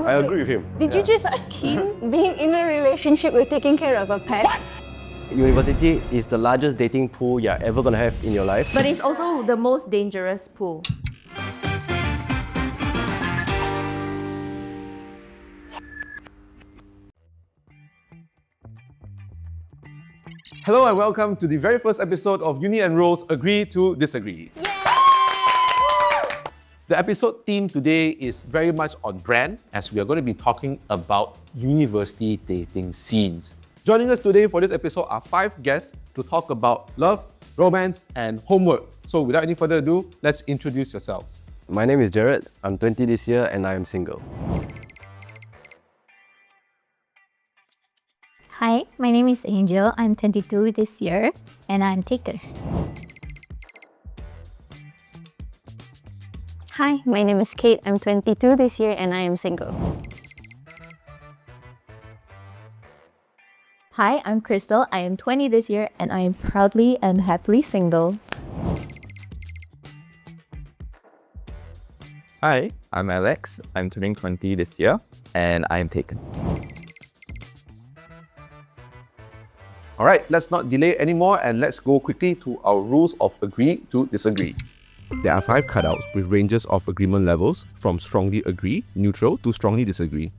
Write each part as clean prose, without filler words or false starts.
I agree with him. Did you just akin being in a relationship with taking care of a pet? What? University is the largest dating pool you're ever gonna have in your life. But it's also the most dangerous pool. Hello and welcome to the very first episode of Uni Enrol's Agree to Disagree. Yay! The episode theme today is very much on brand, as we are going to be talking about university dating scenes. Joining us today for this episode are 5 guests to talk about love, romance, and homework. So without any further ado, let's introduce yourselves. My name is Jared. I'm 20 this year and I am single. Hi, my name is Angel. I'm 22 this year and I'm taken. Hi, my name is Kate. I'm 22 this year and I am single. Hi, I'm Crystal. I am 20 this year and I am proudly and happily single. Hi, I'm Alex. I'm turning 20 this year and I am taken. Alright, let's not delay anymore and let's go quickly to our rules of agree to disagree. There are 5 cutouts with ranges of agreement levels from strongly agree, neutral to strongly disagree.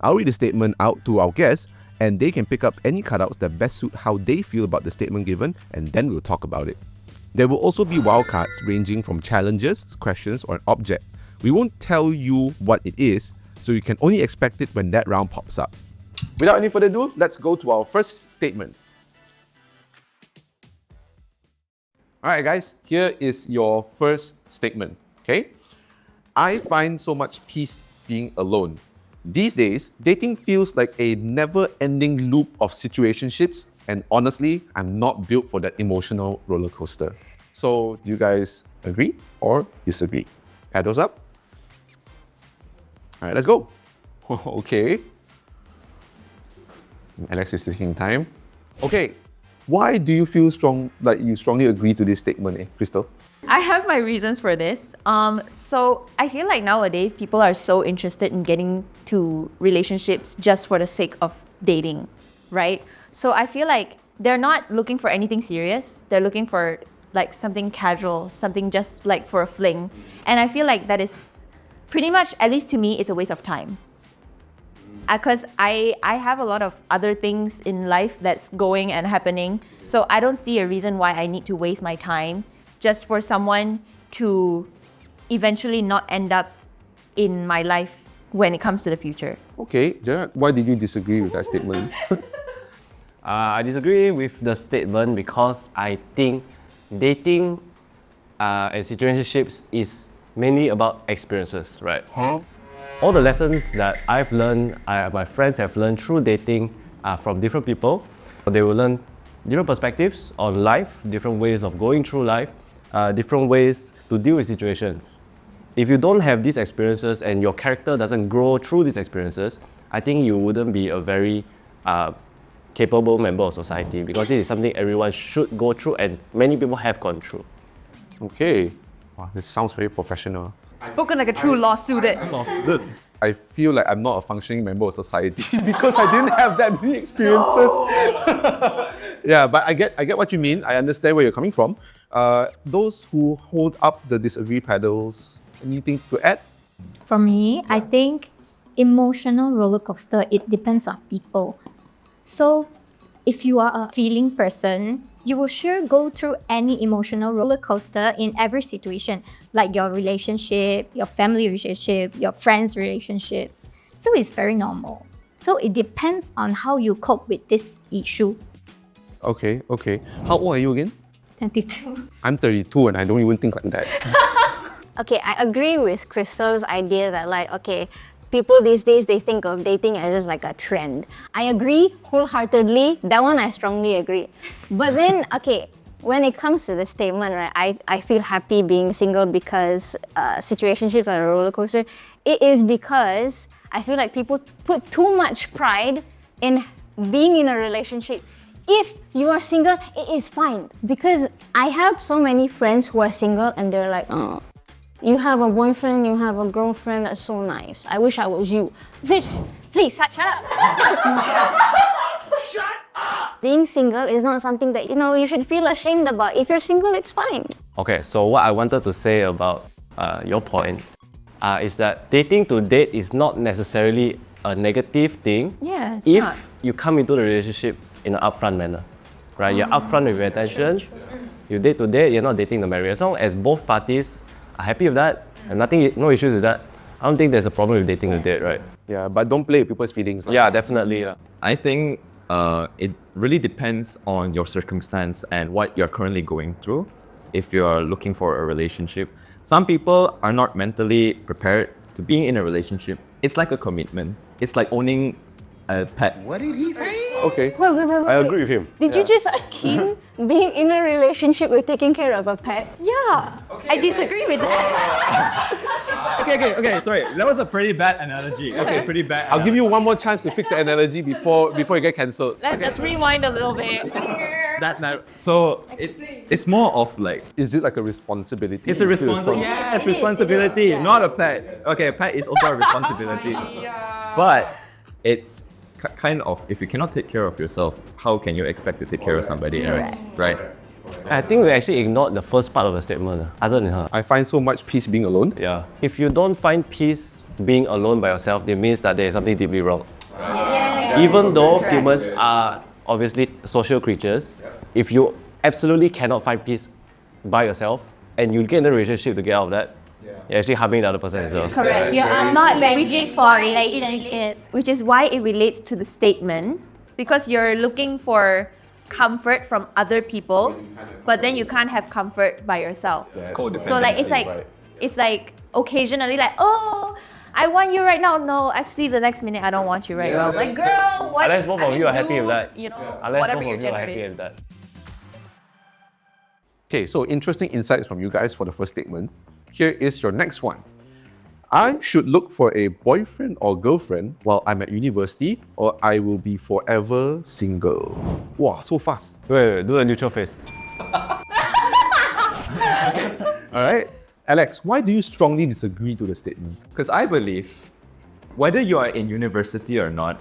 I'll read the statement out to our guests and they can pick up any cutouts that best suit how they feel about the statement given, and then we'll talk about it. There will also be wildcards ranging from challenges, questions, or an object. We won't tell you what it is, so you can only expect it when that round pops up. Without any further ado, let's go to our first statement. Alright guys, here is your first statement, okay? I find so much peace being alone. These days, dating feels like a never-ending loop of situationships, and honestly, I'm not built for that emotional roller coaster. So, do you guys agree or disagree? Paddles up. Alright, let's go. Okay. Alex is taking time. Okay, why do you feel you strongly agree to this statement, Crystal? I have my reasons for this. So I feel like nowadays people are so interested in getting to relationships just for the sake of dating, right? So I feel like they're not looking for anything serious. They're looking for like something casual, something just like for a fling. And I feel like that is pretty much, at least to me, it's a waste of time. Because I have a lot of other things in life that's going and happening. So I don't see a reason why I need to waste my time just for someone to eventually not end up in my life when it comes to the future. Okay, Gerard, why did you disagree with that statement? I disagree with the statement because I think dating and situationships is mainly about experiences, right? All the lessons that I've learned, my friends have learned through dating from different people. They will learn different perspectives on life, different ways of going through life, different ways to deal with situations. If you don't have these experiences and your character doesn't grow through these experiences, I think you wouldn't be a very capable member of society, because this is something everyone should go through and many people have gone through. Okay. Wow, this sounds very professional. Spoken like a true law student. I feel like I'm not a functioning member of society because I didn't have that many experiences. Yeah, but I get what you mean. I understand where you're coming from. Those who hold up the disagree paddles, anything to add? For me, I think emotional roller coaster, it depends on people. So if you are a feeling person, you will sure go through any emotional roller coaster in every situation, like your relationship, your family relationship, your friends' relationship. So it's very normal. So it depends on how you cope with this issue. Okay. How old are you again? 22. I'm 32 and I don't even think like that. Okay, I agree with Crystal's idea that people these days, they think of dating as just like a trend. I agree wholeheartedly. That one I strongly agree. But then, when it comes to the statement, right, I feel happy being single because situationships are a roller coaster. It is because I feel like people put too much pride in being in a relationship. If you are single, it is fine. Because I have so many friends who are single and they're like, oh, you have a boyfriend, you have a girlfriend, that's so nice. I wish I was you. Fish, please, shut up. Being single is not something that, you should feel ashamed about. If you're single, it's fine. Okay, so what I wanted to say about your point is that dating to date is not necessarily a negative thing Yeah, it's if not. you come into the relationship in an upfront manner, right? You're upfront with your intentions, you date to date, you're not dating to marry. As long as both parties are happy with that and no issues with that, I don't think there's a problem with dating to date, right? Yeah, but don't play with people's feelings. Yeah, definitely. Yeah. I think it really depends on your circumstance and what you're currently going through. If you're looking for a relationship, some people are not mentally prepared to being in a relationship. It's like a commitment. It's like owning a pet. Okay. Wait. I agree with him. Did you just akin being in a relationship with taking care of a pet? Yeah, I disagree with that. Okay, sorry. That was a pretty bad analogy. Okay, pretty bad. I'll give you one more chance to fix the analogy before you get cancelled. Let's just rewind a little bit. That's not. So it's more of like, Is it like a responsibility? it's a responsibility. Yeah, it's responsibility, not a pet. Okay, a pet is also a responsibility. But it's kind of, if you cannot take care of yourself, how can you expect to take care of somebody else, right? I think we actually ignored the first part of the statement, other than her. I find so much peace being alone. Yeah. If you don't find peace being alone by yourself, it means that there is something deeply wrong. Even though humans are obviously social creatures, if you absolutely cannot find peace by yourself and you get in a relationship to get out of that, you're actually harming the other person as well. Correct. You are not ready for relationships. Which is why it relates to the statement, because you're looking for comfort from other people, but then you can't have comfort by yourself. So like it's like occasionally like, oh, I want you right now. No, actually the next minute I don't want you right now. Like, girl, what? Unless both I of mean, you are happy dude, with that. You know, Unless whatever both your of you are gender happy is. with that. Okay, so interesting insights from you guys for the first statement. Here is your next one. I should look for a boyfriend or girlfriend while I'm at university, or I will be forever single. Wow, so fast. Wait, do a neutral face. All right. Alex, why do you strongly disagree to the statement? Because I believe whether you are in university or not,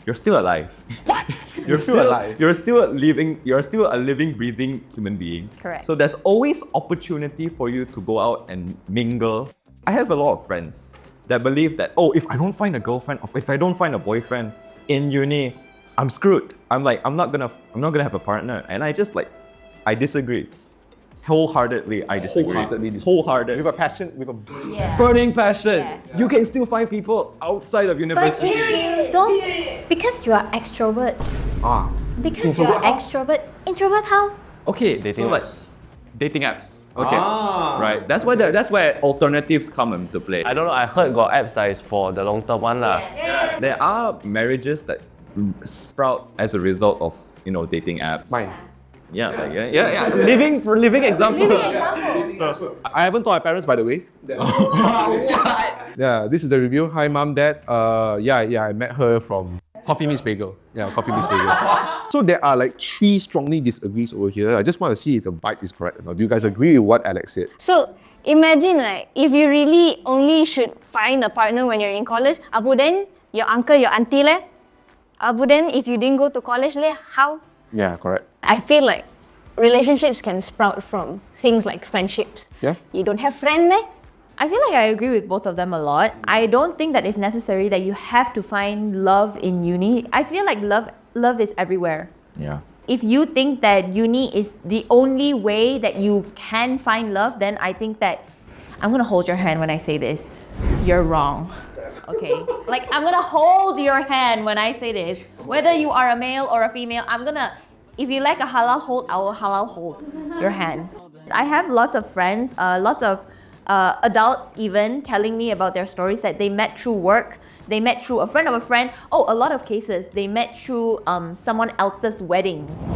you're still alive. What? You're still alive? You're still a living, breathing human being. Correct. So there's always opportunity for you to go out and mingle. I have a lot of friends that believe that, oh, if I don't find a girlfriend, or if I don't find a boyfriend in uni, I'm screwed. I'm not gonna have a partner. And I disagree. Wholeheartedly, I disagree. Wholehearted. With a passion, Burning passion. You can still find people outside of But university. if you don't, because you are extrovert. Because you are extrovert. Introvert how? Okay, Dating so like dating apps. Okay, right. That's where alternatives come into play. I don't know, I heard got apps that is for the long term one lah. There are marriages that sprout as a result of dating apps. Mine. Yeah. Living example. I haven't told my parents, by the way. Yeah, this is the review. Hi, mom, dad. I met her from Coffee Meets Bagel. Yeah, Coffee Meets Bagel. So there are like 3 strongly disagrees over here. I just want to see if the bite is correct or not. Do you guys agree with what Alex said? So imagine like if you really only should find a partner when you're in college, abu then your uncle, your auntie leh? Abu then if you didn't go to college leh, how? Yeah, correct. I feel like relationships can sprout from things like friendships. Yeah. You don't have friend leh? I feel like I agree with both of them a lot. I don't think that it's necessary that you have to find love in uni. I feel like love is everywhere. Yeah. If you think that uni is the only way that you can find love, then I think that I'm gonna hold your hand when I say this. You're wrong. Okay? Like, I'm gonna hold your hand when I say this. Whether you are a male or a female, if you like a halal hold, I will halal hold your hand. I have lots of friends, lots of adults even telling me about their stories that they met through work, they met through a friend of a friend. Oh, a lot of cases, they met through someone else's weddings.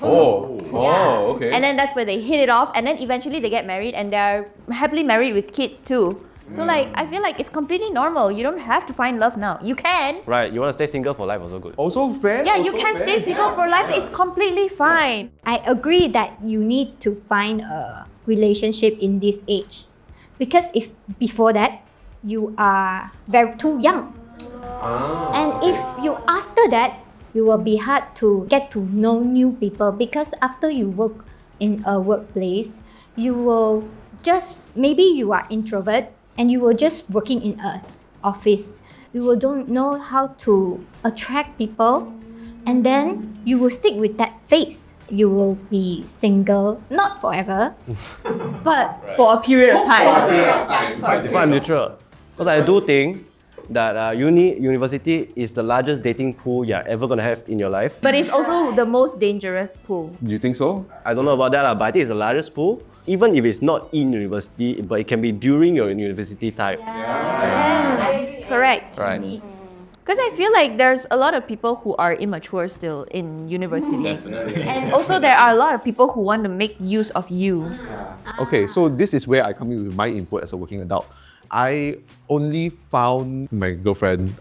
Okay. And then that's where they hit it off, and then eventually they get married and they're happily married with kids too. So like, I feel like it's completely normal. You don't have to find love now. You can. Right, you want to stay single for life, also good. Also fair. Yeah, you can stay single for life. It's completely fine. I agree that you need to find a relationship in this age. Because if before that, you are very too young. And if you after that, you will be hard to get to know new people because after you work in a workplace, you will just, maybe you are introvert and you were just working in a office. You will don't know how to attract people, and then you will stick with that phase. You will be single, not forever, but For a period of time. But I'm neutral. Because I do think that university is the largest dating pool you're ever gonna have in your life. But it's also the most dangerous pool. Do you think so? I don't know about that, but I think it's the largest pool. Even if it's not in university, but it can be during your university time. Correct. Right. Because I feel like there's a lot of people who are immature still in university. And also there are a lot of people who want to make use of you. Okay, so this is where I come in with my input as a working adult. I only found my girlfriend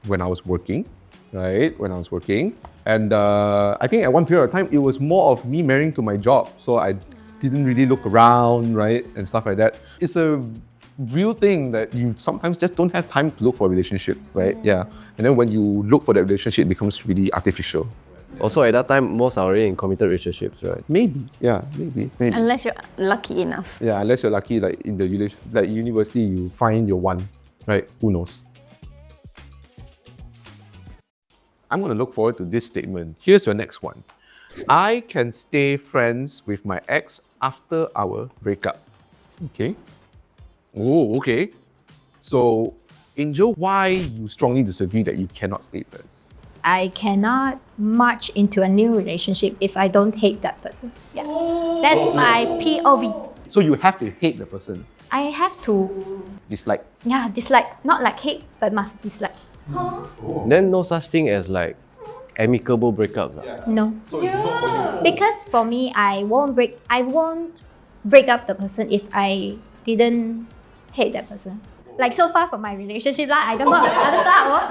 when I was working, right? When I was working. And I think at one period of time, it was more of me marrying to my job. So I didn't really look around, right? And stuff like that. It's a real thing that you sometimes just don't have time to look for a relationship, right? Yeah. And then when you look for that relationship, it becomes really artificial. Also, at that time, most are already in committed relationships, right? Maybe, yeah, maybe. Unless you're lucky enough. Yeah, unless you're lucky, like in the university, you find your one, right? Who knows? I'm going to look forward to this statement. Here's your next one. I can stay friends with my ex after our breakup. Okay. Oh, okay. So, Angel, why you strongly disagree that you cannot stay friends? I cannot march into a new relationship if I don't hate that person. Yeah. That's my POV. So you have to hate the person. I have to, Dislike. yeah, dislike. Not like hate, but must dislike. Then no such thing as like amicable breakups. No. Because for me, I won't break up the person if I didn't hate that person. Like so far from my relationship, I don't know other side.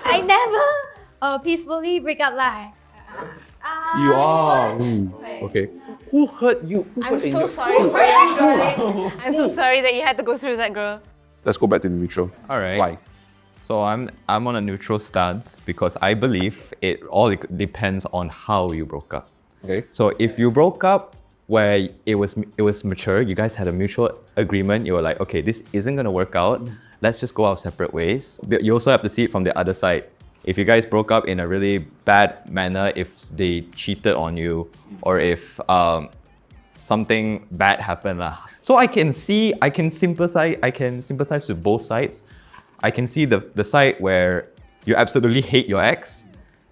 I never peacefully break up. You are. Okay. Who hurt you? Who I'm hurt so Angel? sorry for you, darling. I'm so sorry that you had to go through that, girl. Let's go back to the neutral. All right. Why? So I'm on a neutral stance because I believe it all depends on how you broke up. Okay. So if you broke up where it was mature, you guys had a mutual agreement, you were like, okay, this isn't gonna work out. Let's just go our separate ways. But you also have to see it from the other side. If you guys broke up in a really bad manner, if they cheated on you, or if something bad happened, so I can sympathize with both sides. I can see the side where you absolutely hate your ex,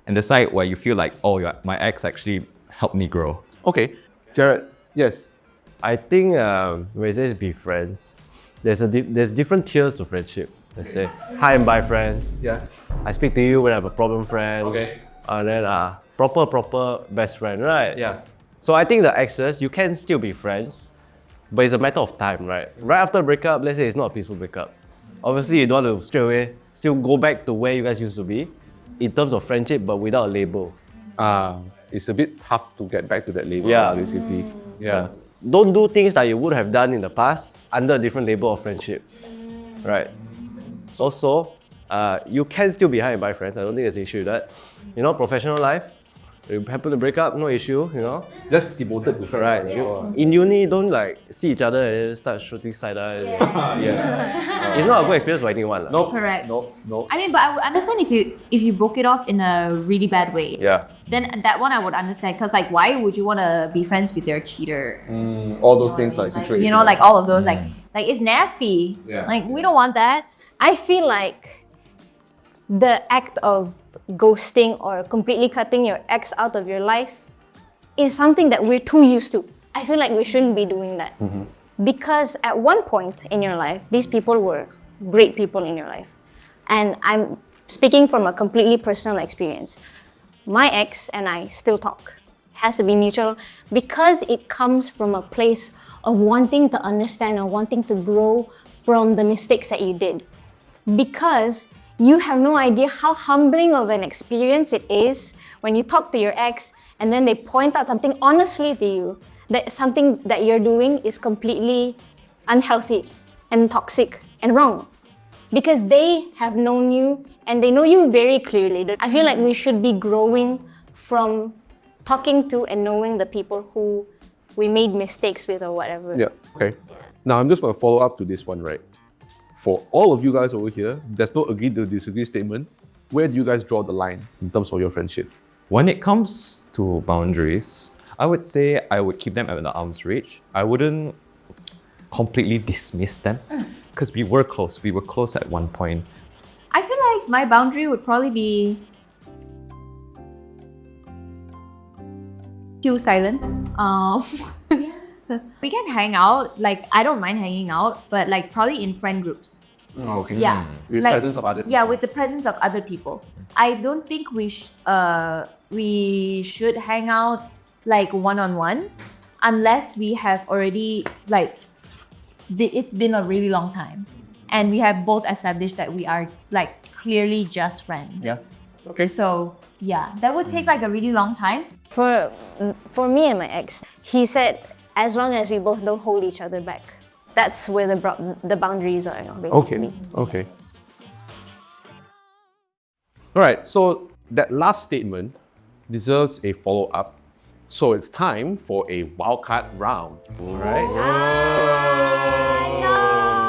and the side where you feel like, oh, my ex actually helped me grow. Okay. Jared, yes. I think when it says be friends, there's different tiers to friendship. Let's say hi and bye friend. Yeah. I speak to you when I have a problem friend. Okay. And then proper best friend, right? Yeah. So I think the exes, you can still be friends, but it's a matter of time, right? Right after breakup, let's say it's not a peaceful breakup. Obviously, you don't want to straight away still go back to where you guys used to be in terms of friendship, but without a label. It's a bit tough to get back to that label, Yeah. basically. Yeah. Don't do things that you would have done in the past under a different label of friendship, right? Also, you can still be high and by friends. I don't think there's an issue with that. You know, professional life, you happen to break up, no issue, you know. Just devoted to friends. Right. In uni, don't like see each other and start shooting side eye. Yeah. It's not a good experience for anyone. No. Correct. No. I mean, but I would understand if you broke it off in a really bad way. Yeah. Then that one I would understand, because like, why would you want to be friends with your cheater? All those things like You know, like all of those, like it's nasty. Yeah. Like we don't want that. I feel like the act of ghosting or completely cutting your ex out of your life is something that we're too used to. I feel like we shouldn't be doing that. Because at one point in your life, these people were great people in your life. And I'm speaking from a completely personal experience. My ex and I still talk. Has to be mutual because it comes from a place of wanting to understand or wanting to grow from the mistakes that you did. Because you have no idea how humbling of an experience it is when you talk to your ex and then they point out something honestly to you that something that you're doing is completely unhealthy and toxic and wrong. Because they have known you and they know you very clearly. I feel like we should be growing from talking to and knowing the people who we made mistakes with or whatever. Yeah, okay. Now I'm just going to follow up to this one, right? For all of you guys over here, there's no agree to disagree statement. Where do you guys draw the line in terms of your friendship? When it comes to boundaries, I would say I would keep them at the arm's reach. I wouldn't completely dismiss them because we were close. We were close at one point. I feel like my boundary would probably be cue silence. We can hang out. Like, I don't mind hanging out, but like probably in friend groups. Oh, okay. Yeah. With like, presence of other Yeah, with the presence of other people. I don't think we should hang out like one-on-one unless we have already like it's been a really long time and we have both established that we are like clearly just friends. Yeah. Okay. So yeah, that would take like a really long time. For me and my ex, he said, as long as we both don't hold each other back, that's where the boundaries are, basically. Okay. All right, so that last statement deserves a follow-up. So it's time for a wildcard round. All right.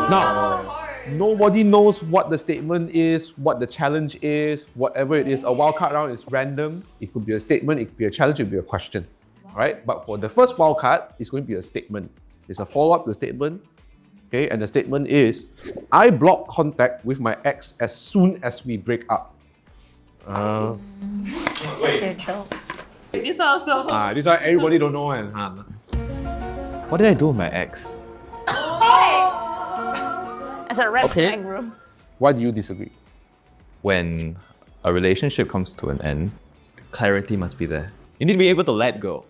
Now, nobody knows what the statement is, what the challenge is, whatever it is. A wildcard round is random. It could be a statement, it could be a challenge, it could be a question. All right, but for the first wildcard, it's going to be a statement. It's a follow-up to a statement. Okay, and the statement is, I block contact with my ex as soon as we break up. This also. This one everybody don't know. What did I do with my ex? As a red flag, bro. Why do you disagree? When a relationship comes to an end, clarity must be there. You need to be able to let go,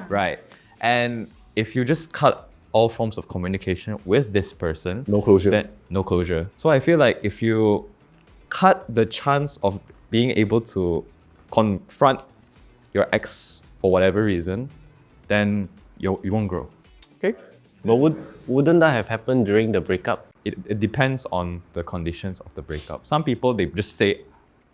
right? And if you just cut all forms of communication with this person, No closure. Then no closure. So I feel like if you cut the chance of being able to confront your ex for whatever reason, then you won't grow. Okay. But wouldn't that have happened during the breakup? It depends on the conditions of the breakup. Some people, they just say,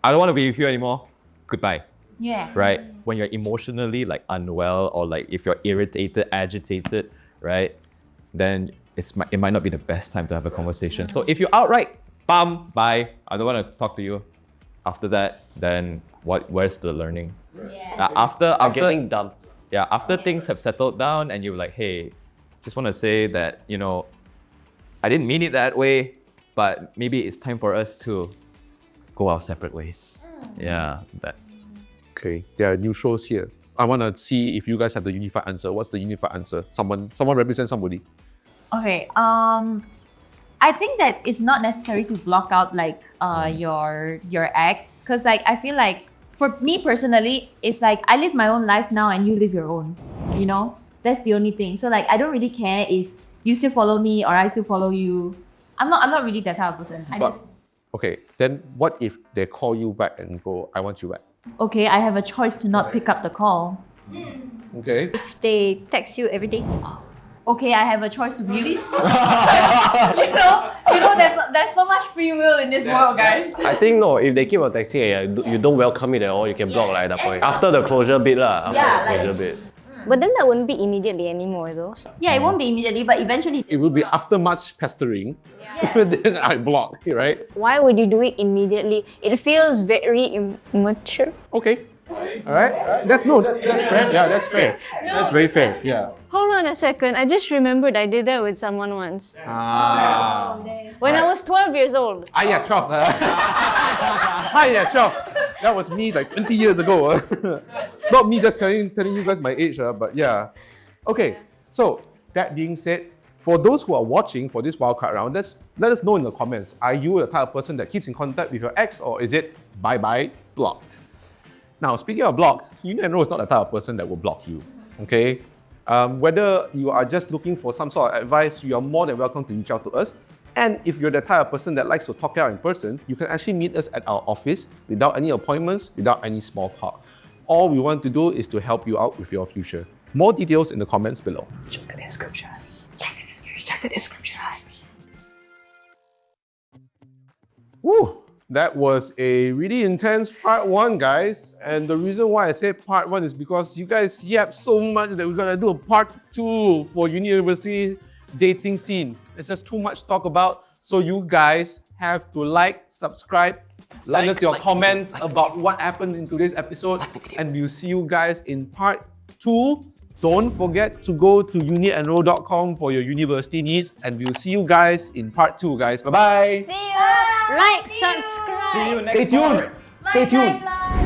I don't want to be with you anymore, goodbye. Yeah. Right? When you're emotionally like unwell or like if you're irritated, agitated, right? Then it might not be the best time to have a conversation. So if you outright, bam, bye, I don't want to talk to you. After that, then where's the learning? After Getting dumb. Yeah, after things have settled down and you're like, hey, just want to say that, I didn't mean it that way, but maybe it's time for us to go our separate ways. Yeah, that. Okay, there are neutrals here. I want to see if you guys have the unified answer. What's the unified answer? Someone represent somebody. Okay. I think that it's not necessary to block out like your ex, because like I feel like for me personally, it's like I live my own life now and you live your own. That's the only thing. So like I don't really care if you still follow me or I still follow you. I'm not really that type of person. Okay, then what if they call you back and go, I want you back? Okay, I have a choice to not pick up the call. Okay. If they text you every day, Okay, I have a choice to really. There's so much free will in this world, guys. I think no, if they keep on texting, you don't welcome it at all, you can block like at that point. After the closure bit lah. But then that wouldn't be immediately anymore, though. Yeah, it won't be immediately, but eventually. It will be after much pestering, then I block, right? Why would you do it immediately? It feels very immature. Okay. All right. That's fair. Yeah, that's fair. That's very fair. Yeah. Hold on a second. I just remembered I did that with someone once. When I was 12 years old. Yeah, 12. Yeah, 12. That was me like 20 years ago. Not me just telling you guys my age, but yeah. Okay, so that being said, for those who are watching for this wildcard round, let us know in the comments. Are you the type of person that keeps in contact with your ex, or is it bye-bye, blocked? Now, speaking of blocked, Uni Enrol is not the type of person that will block you, okay? Whether you are just looking for some sort of advice, you are more than welcome to reach out to us. And if you're the type of person that likes to talk it out in person, you can actually meet us at our office without any appointments, without any small talk. All we want to do is to help you out with your future. More details in the comments below. Check the description. Check the description. Woo! That was a really intense part 1, guys. And the reason why I say part 1 is because you guys yapped so much that we're gonna do a part 2 for university dating scene. It's just too much to talk about. So you guys have to like, subscribe, send us your comments about what happened in today's episode, and we'll see you guys in part 2. Don't forget to go to unienrol.com for your university needs, and we'll see you guys in part 2, guys. Bye-bye. See you. Like, subscribe. See you next Stay tuned. part. Stay tuned.